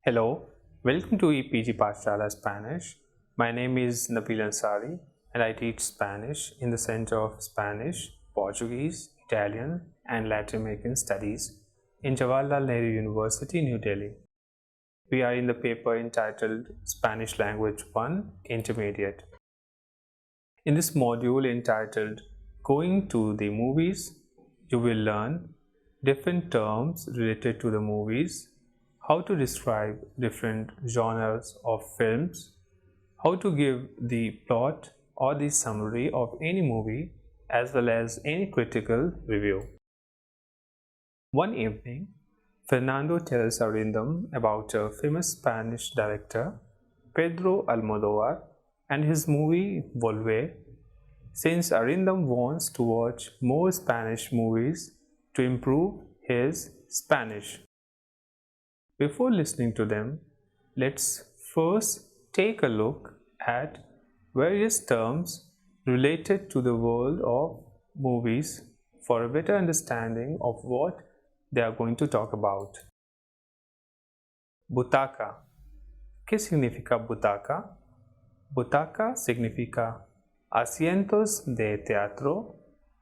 Hello, welcome to EPG Pathshala Spanish. My name is Nabil Ansari and I teach Spanish in the Center of Spanish, Portuguese, Italian and Latin American Studies in Jawaharlal Nehru University, New Delhi. We are in the paper entitled Spanish Language 1 Intermediate. In this module entitled Going to the Movies, you will learn different terms related to the movies, how to describe different genres of films, how to give the plot or the summary of any movie as well as any critical review. One evening, Fernando tells Arindam about a famous Spanish director, Pedro Almodóvar, and his movie Volver, since Arindam wants to watch more Spanish movies to improve his Spanish. Before listening to them, let's first take a look at various terms related to the world of movies for a better understanding of what they are going to talk about. Butaca. ¿Qué significa butaca? Butaca significa asientos de teatro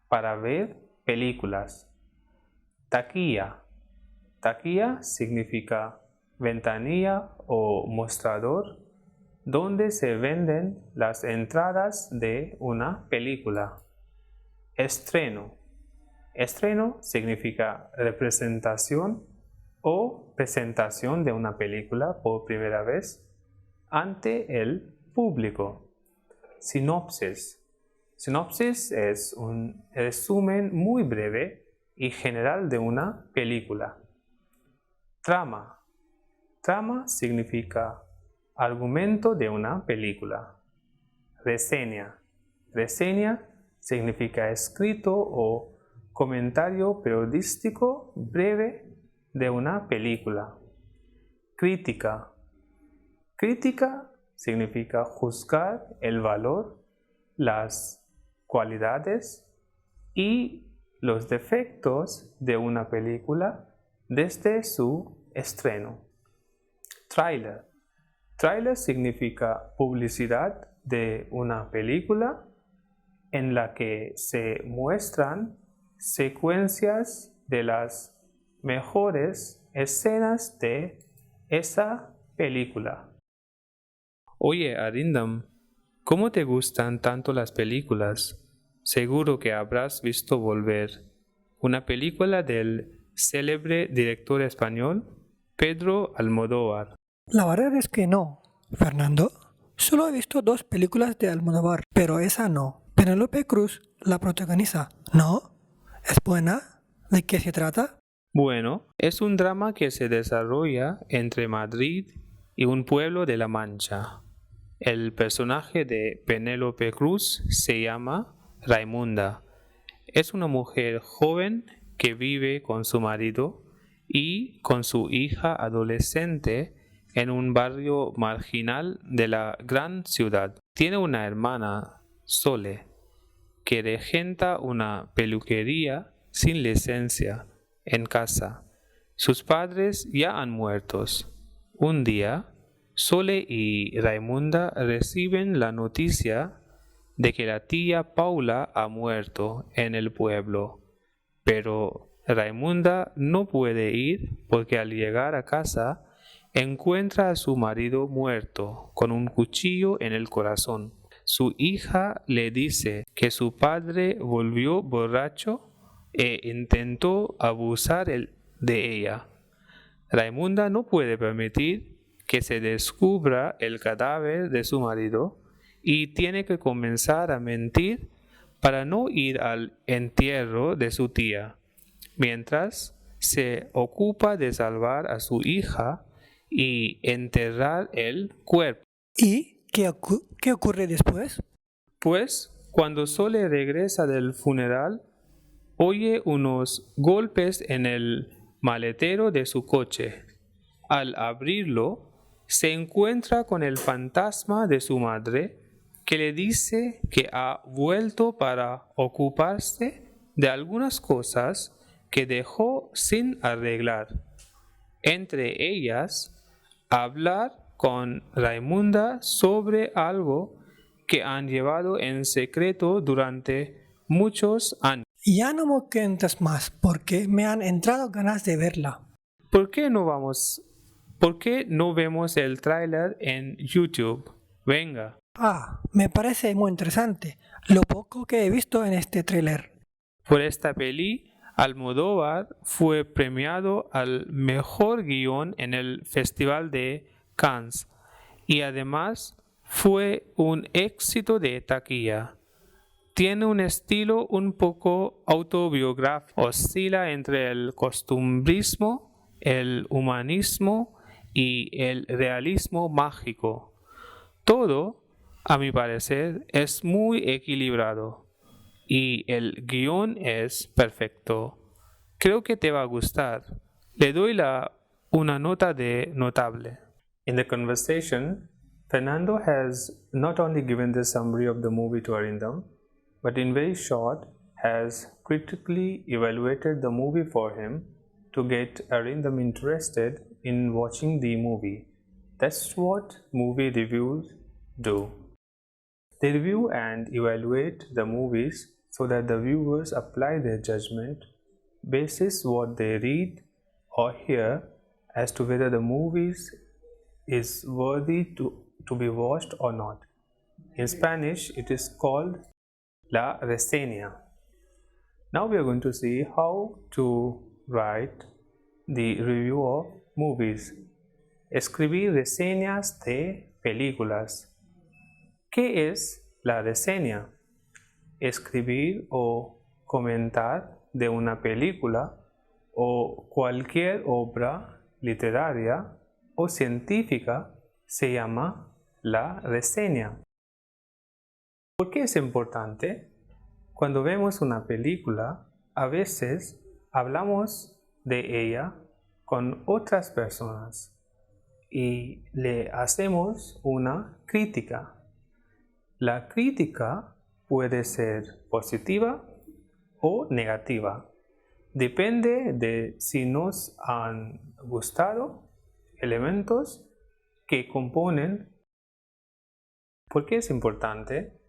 para ver películas. Taquilla. Taquilla significa ventanilla o mostrador donde se venden las entradas de una película. Estreno. Estreno significa representación o presentación de una película por primera vez ante el público. Sinopsis. Sinopsis es un resumen muy breve y general de una película. Trama. Trama significa argumento de una película. Reseña. Reseña significa escrito o comentario periodístico breve de una película. Crítica. Crítica significa juzgar el valor, las cualidades y los defectos de una película desde su estreno. Tráiler. Tráiler significa publicidad de una película en la que se muestran secuencias de las mejores escenas de esa película. Oye, Arindam, ¿cómo te gustan tanto las películas? Seguro que habrás visto Volver, una película del célebre director español Pedro Almodóvar. La verdad es que no, Fernando. Solo he visto 2 películas de Almodóvar, pero esa no. Penélope Cruz la protagoniza, ¿no? ¿Es buena? ¿De qué se trata? Bueno, es un drama que se desarrolla entre Madrid y un pueblo de La Mancha. El personaje de Penélope Cruz se llama Raimunda. Es una mujer joven que vive con su marido y con su hija adolescente en un barrio marginal de la gran ciudad. Tiene una hermana, Sole, que regenta una peluquería sin licencia en casa. Sus padres ya han muerto. Un día, Sole y Raimunda reciben la noticia de que la tía Paula ha muerto en el pueblo, pero Raimunda no puede ir porque al llegar a casa encuentra a su marido muerto con un cuchillo en el corazón. Su hija le dice que su padre volvió borracho e intentó abusar de ella. Raimunda no puede permitir que se descubra el cadáver de su marido y tiene que comenzar a mentir para no ir al entierro de su tía, mientras se ocupa de salvar a su hija y enterrar el cuerpo. ¿Y qué ocurre después? Pues, cuando Sole regresa del funeral, oye unos golpes en el maletero de su coche. Al abrirlo, se encuentra con el fantasma de su madre, que le dice que ha vuelto para ocuparse de algunas cosas que dejó sin arreglar. Entre ellas, hablar con Raimunda sobre algo que han llevado en secreto durante muchos años. Ya no me cuentes más porque me han entrado ganas de verla. ¿Por qué no vemos el tráiler en YouTube? Venga. Me parece muy interesante lo poco que he visto en este tráiler. Por esta peli, Almodóvar fue premiado al mejor guión en el Festival de Cannes y además fue un éxito de taquilla. Tiene un estilo un poco autobiográfico, oscila entre el costumbrismo, el humanismo y el realismo mágico. Todo, a mi parecer, es muy equilibrado y el guión es perfecto. Creo que te va a gustar. Le doy una nota de notable. In the conversation, Fernando has not only given the summary of the movie to Arindam, but in very short has critically evaluated the movie for him to get Arindam interested in watching the movie. That's what movie reviews do. They review and evaluate the movies so that the viewers apply their judgment basis what they read or hear as to whether the movie is worthy to be watched or not. In Spanish, it is called la reseña. Now we are going to see how to write the review of movies. Escribir reseñas de películas. ¿Qué es la reseña? Escribir o comentar de una película o cualquier obra literaria o científica se llama la reseña. ¿Por qué es importante? Cuando vemos una película, a veces hablamos de ella con otras personas y le hacemos una crítica. La crítica puede ser positiva o negativa. Depende de si nos han gustado elementos que componen. ¿Por qué es importante?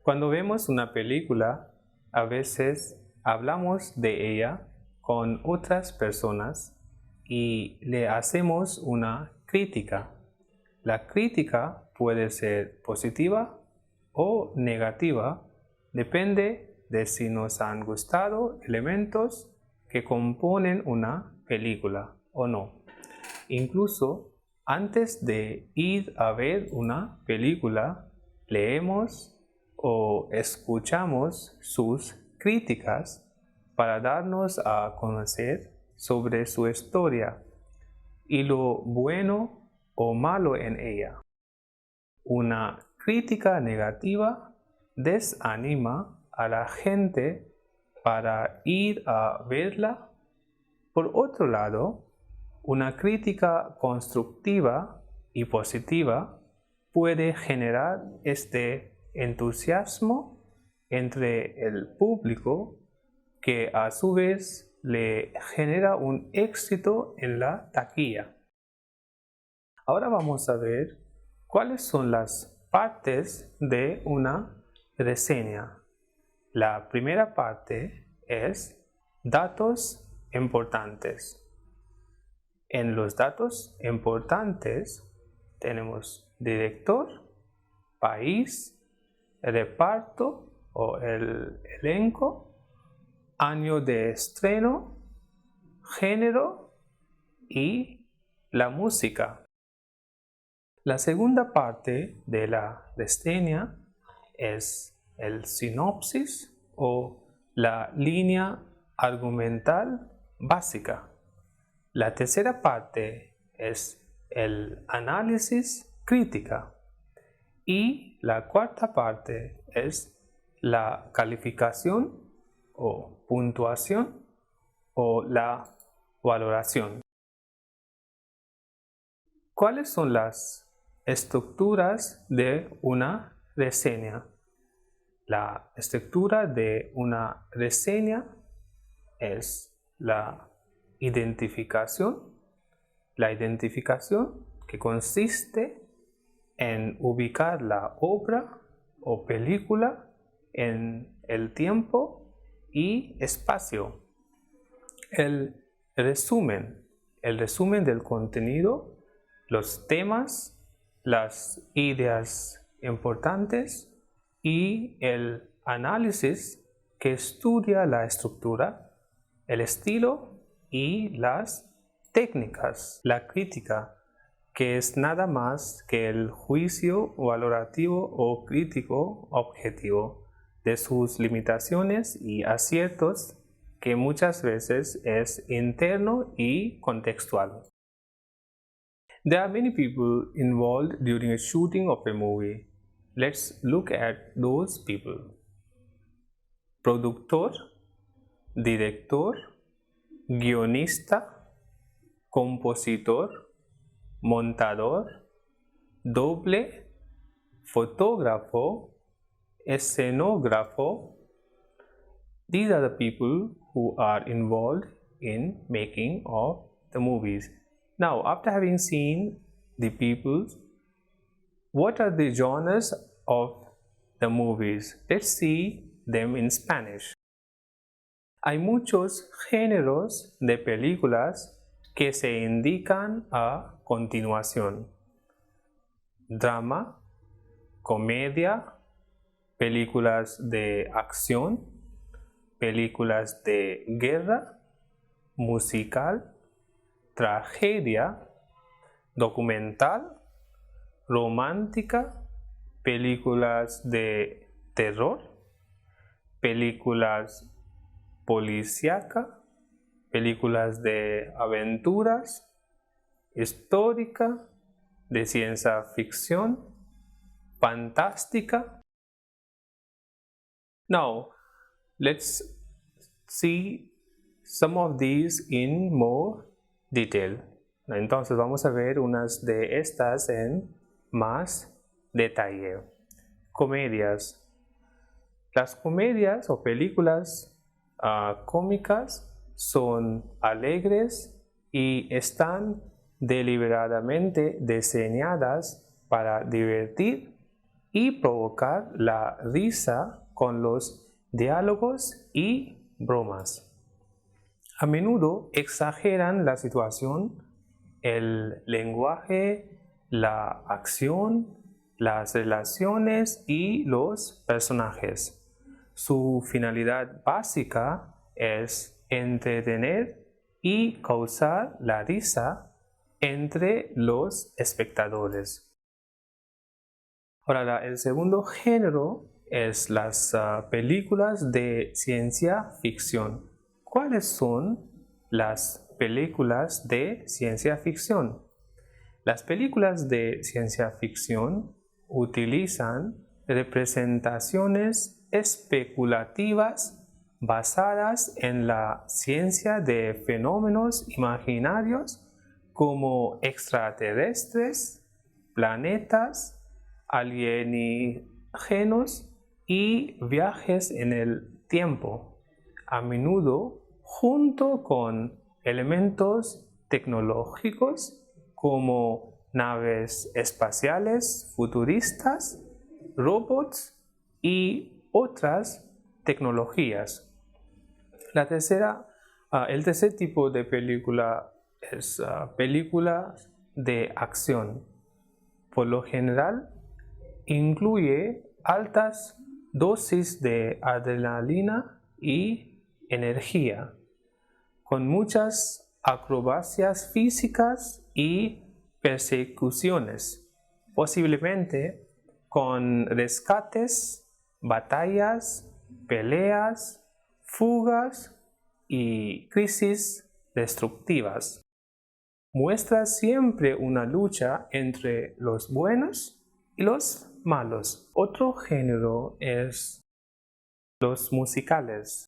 Cuando vemos una película, a veces hablamos de ella con otras personas y le hacemos una crítica. La crítica puede ser positiva o negativa, depende de si nos han gustado elementos que componen una película o no. Incluso antes de ir a ver una película, leemos o escuchamos sus críticas para darnos a conocer sobre su historia y lo bueno o malo en ella. Una crítica negativa desanima a la gente para ir a verla. Por otro lado, una crítica constructiva y positiva puede generar este entusiasmo entre el público que a su vez le genera un éxito en la taquilla. Ahora vamos a ver cuáles son las partes de una reseña. La primera parte es datos importantes. En los datos importantes tenemos director, país, reparto o el elenco, año de estreno, género y la música. La segunda parte de la reseña es el sinopsis o la línea argumental básica. La tercera parte es el análisis crítica y la cuarta parte es la calificación o puntuación o la valoración. ¿Cuáles son las estructuras de una reseña? La estructura de una reseña es la identificación que consiste en ubicar la obra o película en el tiempo y espacio. El resumen del contenido, los temas, las ideas importantes y el análisis que estudia la estructura, el estilo y las técnicas. La crítica, que es nada más que el juicio valorativo o crítico objetivo de sus limitaciones y aciertos, que muchas veces es interno y contextual. There are many people involved during a shooting of a movie. Let's look at those people. Productor, director, guionista, compositor, montador, doble, fotógrafo, escenógrafo. These are the people who are involved in making of the movies. Now, after having seen the people, what are the genres of the movies? Let's see them in Spanish. Hay muchos géneros de películas que se indican a continuación: drama, comedia, películas de acción, películas de guerra, musical, tragedia, documental, romántica, películas de terror, películas policíacas, películas de aventuras, histórica, de ciencia ficción, fantástica. Now, let's see some of these in more detail. Entonces vamos a ver unas de estas en más detalle. Comedias. Las comedias o películas cómicas son alegres y están deliberadamente diseñadas para divertir y provocar la risa con los diálogos y bromas. A menudo exageran la situación, el lenguaje, la acción, las relaciones y los personajes. Su finalidad básica es entretener y causar la risa entre los espectadores. Ahora, el segundo género es las películas de ciencia ficción. ¿Cuáles son las películas de ciencia ficción? Las películas de ciencia ficción utilizan representaciones especulativas basadas en la ciencia de fenómenos imaginarios como extraterrestres, planetas, alienígenas y viajes en el tiempo, a menudo junto con elementos tecnológicos como naves espaciales futuristas, robots y otras tecnologías. El tercer tipo de película es película de acción. Por lo general, incluye altas dosis de adrenalina y energía, con muchas acrobacias físicas y persecuciones, posiblemente con rescates, batallas, peleas, fugas y crisis destructivas. Muestra siempre una lucha entre los buenos y los malos. Otro género es los musicales.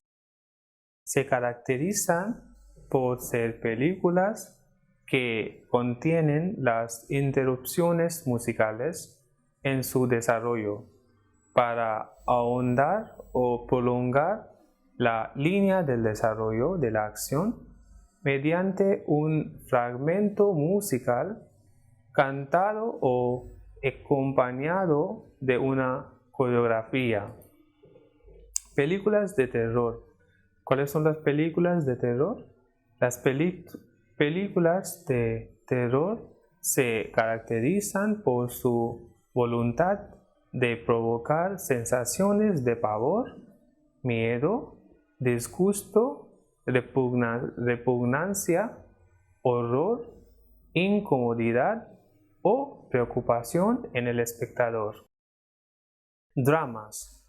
Se caracterizan por ser películas que contienen las interrupciones musicales en su desarrollo para ahondar o prolongar la línea del desarrollo de la acción mediante un fragmento musical cantado o acompañado de una coreografía. Películas de terror. ¿Cuáles son las películas de terror? Las películas de terror se caracterizan por su voluntad de provocar sensaciones de pavor, miedo, disgusto, repugnancia, horror, incomodidad o preocupación en el espectador. Dramas.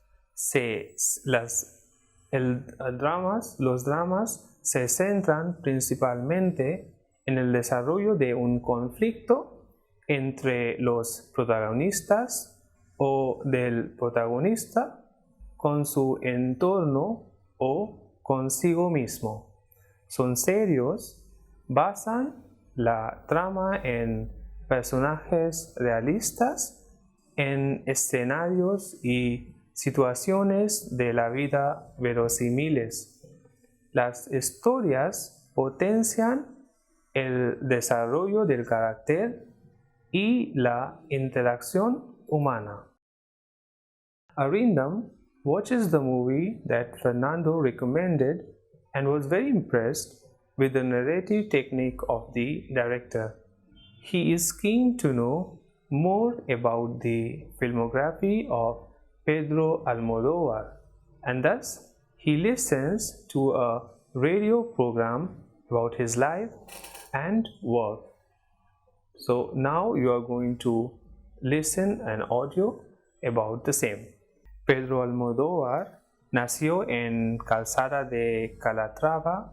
Los dramas se centran principalmente en el desarrollo de un conflicto entre los protagonistas o del protagonista con su entorno o consigo mismo. Son serios, basan la trama en personajes realistas, en escenarios y situaciones de la vida verosímiles. Las historias potencian el desarrollo del carácter y la interacción humana. Arindam watches the movie that Fernando recommended and was very impressed with the narrative technique of the director. He is keen to know more about the filmography of Pedro Almodóvar, and thus he listens to a radio program about his life and work. So now you are going to listen an audio about the same. Pedro Almodóvar nació en Calzada de Calatrava,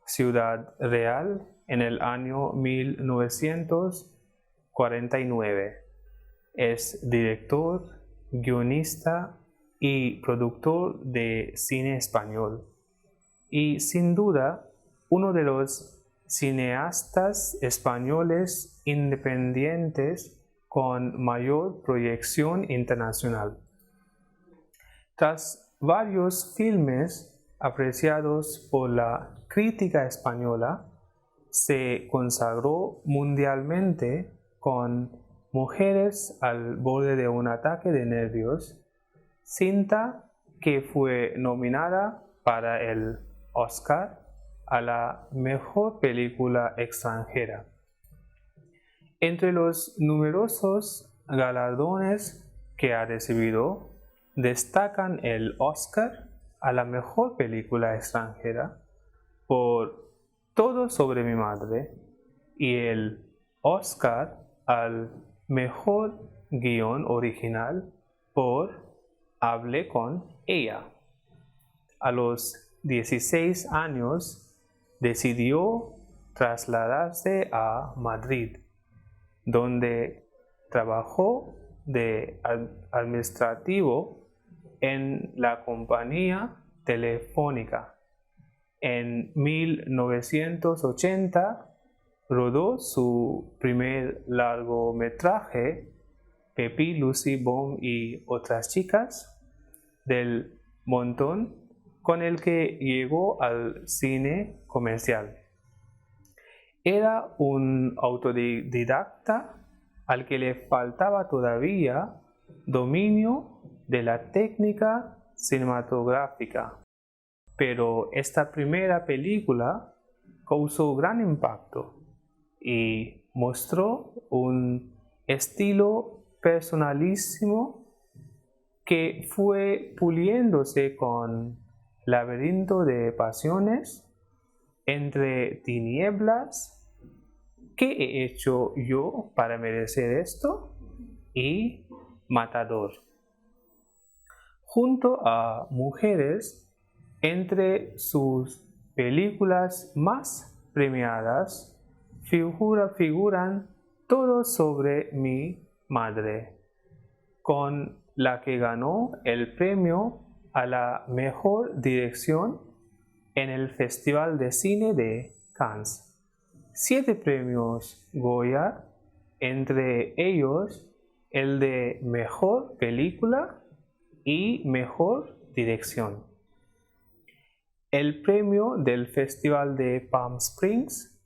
Ciudad Real, en el año 1949. Es director, guionista y productor de cine español, y sin duda uno de los cineastas españoles independientes con mayor proyección internacional. Tras varios filmes apreciados por la crítica española, se consagró mundialmente con Mujeres al borde de un ataque de nervios, cinta que fue nominada para el Oscar a la mejor película extranjera. Entre los numerosos galardones que ha recibido, destacan el Oscar a la mejor película extranjera por Todo sobre mi madre y el Oscar al mejor guión original por Hablé con ella. A los 16 años decidió trasladarse a Madrid, donde trabajó de administrativo en la compañía telefónica. En 1980 rodó su primer largometraje, Pepi, Lucy, Bom y otras chicas del montón, con el que llegó al cine comercial. Era un autodidacta al que le faltaba todavía dominio de la técnica cinematográfica, pero esta primera película causó gran impacto y mostró un estilo personalísimo que fue puliéndose con Laberinto de pasiones, Entre tinieblas, ¿Qué he hecho yo para merecer esto? Y Matador. Junto a Mujeres, entre sus películas más premiadas, figuran Todo sobre mi madre, con la que ganó el premio a la mejor dirección en el Festival de Cine de Cannes. 7 premios Goya, entre ellos el de Mejor Película y Mejor Dirección. El premio del Festival de Palm Springs,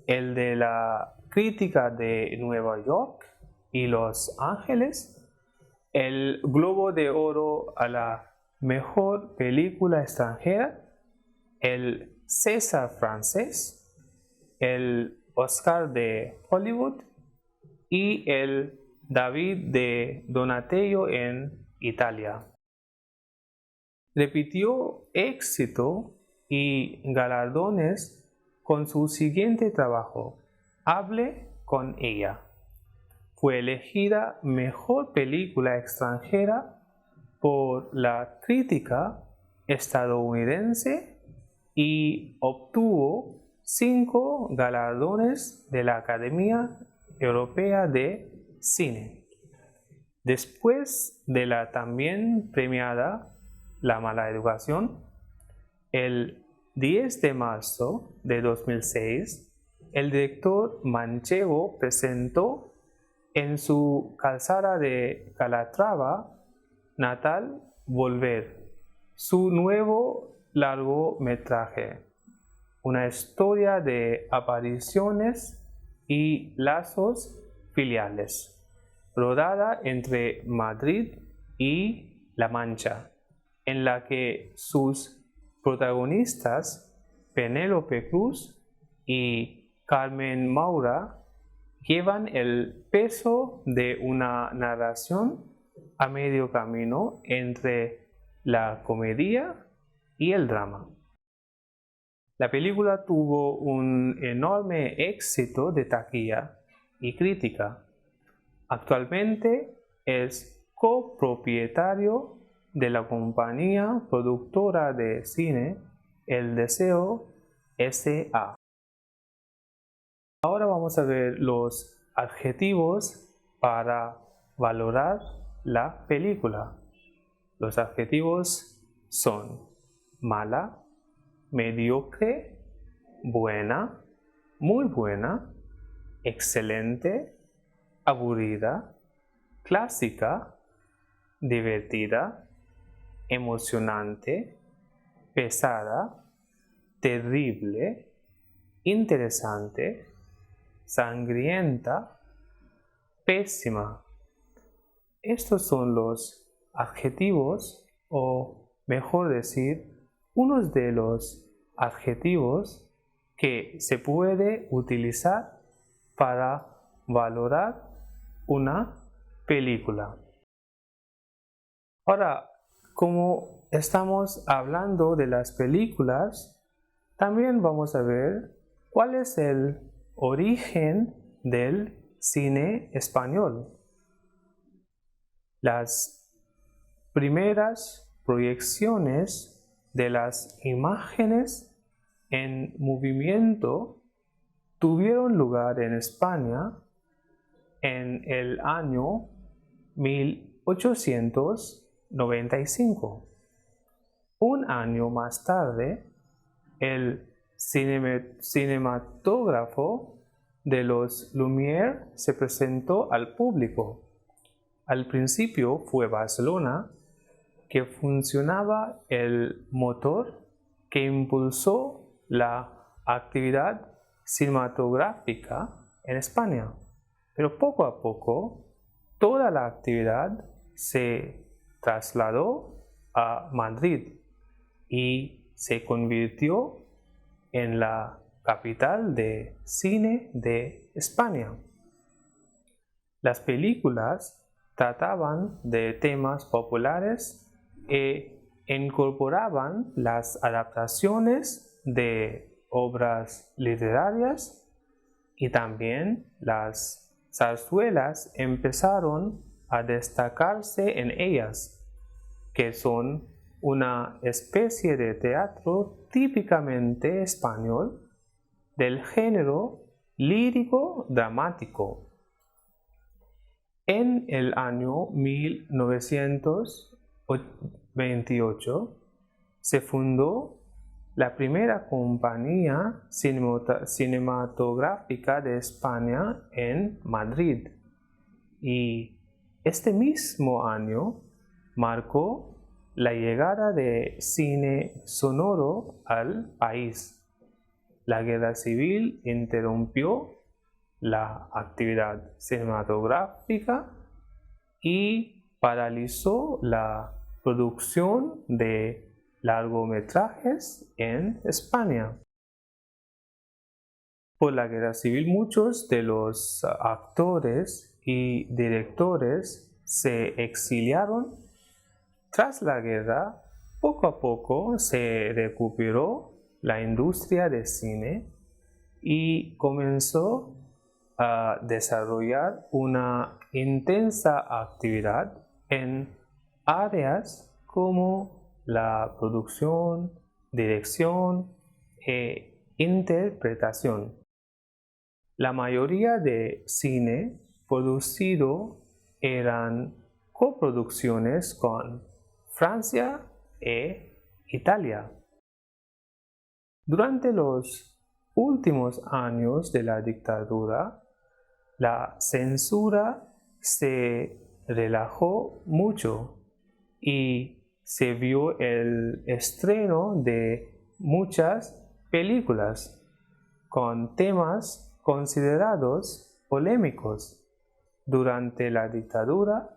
el de la crítica de Nueva York y Los Ángeles, el Globo de Oro a la mejor película extranjera, el César francés, el Oscar de Hollywood y el David de Donatello en Italia. Repitió éxito y galardones con su siguiente trabajo, Hable con ella. Fue elegida mejor película extranjera por la crítica estadounidense y obtuvo 5 galardones de la Academia Europea de Cine. Después de la también premiada La Mala Educación, el 10 de marzo de 2006, el director manchego presentó en su calzada de Calatrava natal Volver, su nuevo largometraje, una historia de apariciones y lazos filiales, rodada entre Madrid y La Mancha, en la que sus protagonistas Penélope Cruz y Carmen Maura llevan el peso de una narración a medio camino entre la comedia y el drama. La película tuvo un enorme éxito de taquilla y crítica. Actualmente es copropietario de la compañía productora de cine El Deseo S.A. Ahora vamos a ver los adjetivos para valorar la película. Los adjetivos son mala, mediocre, buena, muy buena, excelente, aburrida, clásica, divertida, emocionante, pesada, terrible, interesante, sangrienta, pésima. Estos son los adjetivos, o mejor decir, unos de los adjetivos que se puede utilizar para valorar una película. Ahora, como estamos hablando de las películas, también vamos a ver cuál es el origen del cine español. Las primeras proyecciones de las imágenes en movimiento tuvieron lugar en España en el año 1895. Un año más tarde, el cinematógrafo de los Lumière se presentó al público. Al principio fue Barcelona, que funcionaba el motor que impulsó la actividad cinematográfica en España. Pero poco a poco, toda la actividad se trasladó a Madrid y se convirtió en la capital de cine de España. Las películas trataban de temas populares e incorporaban las adaptaciones de obras literarias, y también las zarzuelas empezaron a destacarse en ellas, que son una especie de teatro típicamente español del género lírico dramático. En el año 1928 se fundó la primera compañía cinematográfica de España en Madrid, y este mismo año marcó la llegada de cine sonoro al país. La guerra civil interrumpió la actividad cinematográfica y paralizó la producción de largometrajes en España. Por la guerra civil, muchos de los actores y directores se exiliaron. Tras la guerra, poco a poco se recuperó la industria del cine y comenzó a desarrollar una intensa actividad en áreas como la producción, dirección e interpretación. La mayoría de cine producido eran coproducciones con Francia e Italia. Durante los últimos años de la dictadura, la censura se relajó mucho y se vio el estreno de muchas películas con temas considerados polémicos. Durante la dictadura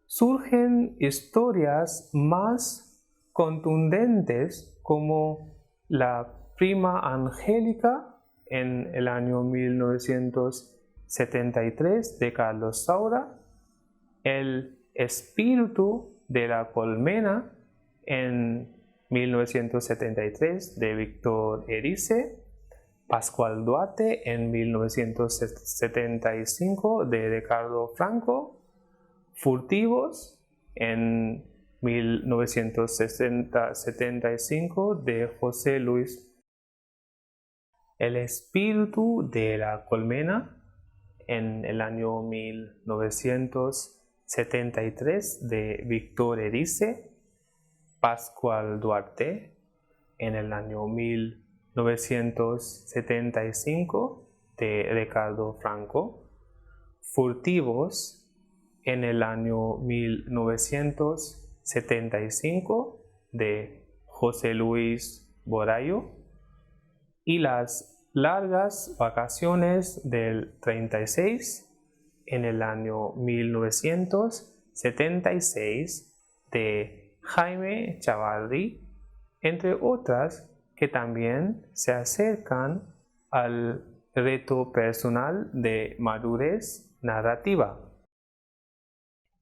surgen historias más contundentes como La Prima Angélica en el año 1973 de Carlos Saura, El Espíritu de la Colmena en 1973 de Víctor Erice, Pascual Duarte en 1975 de Ricardo Franco, Furtivos en 1975 de José Luis. El Espíritu de la Colmena en el año 1973 de Víctor Erice, Pascual Duarte en el año 1975 de Ricardo Franco, Furtivos en el año 1975 de José Luis Borayo y Las Largas Vacaciones del 36 en el año 1976 de Jaime Chavarri, entre otras que también se acercan al reto personal de madurez narrativa.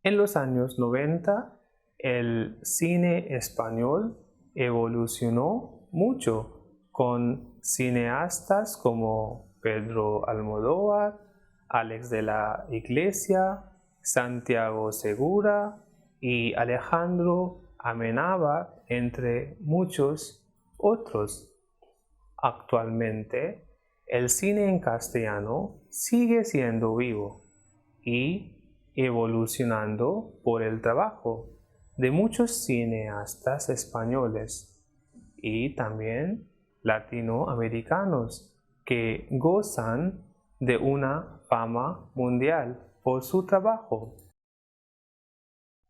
En los años 90, el cine español evolucionó mucho con cineastas como Pedro Almodóvar, Alex de la Iglesia, Santiago Segura y Alejandro Amenábar, entre muchos otros. Actualmente, el cine en castellano sigue siendo vivo y evolucionando por el trabajo de muchos cineastas españoles y también latinoamericanos que gozan de una fama mundial por su trabajo.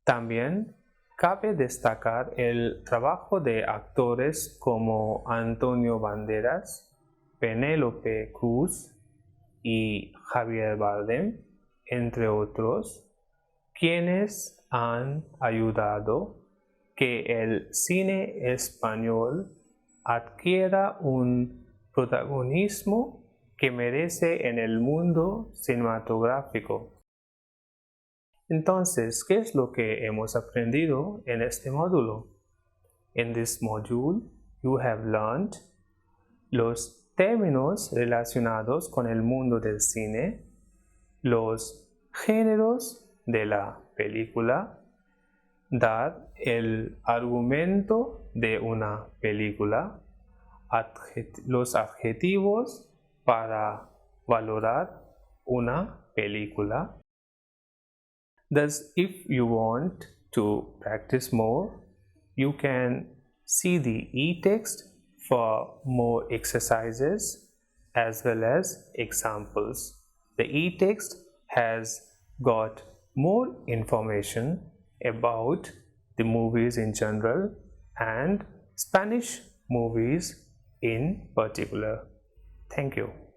También cabe destacar el trabajo de actores como Antonio Banderas, Penélope Cruz y Javier Bardem, entre otros, quienes han ayudado que el cine español adquiera un protagonismo que merece en el mundo cinematográfico. Entonces, ¿qué es lo que hemos aprendido en este módulo? In this module, you have learned los términos relacionados con el mundo del cine, los géneros de la película, dar el argumento de una película, los adjetivos para valorar una película. Thus, if you want to practice more, you can see the e-text for more exercises as well as examples. The e-text has got more information about the movies in general and Spanish movies in particular. Thank you.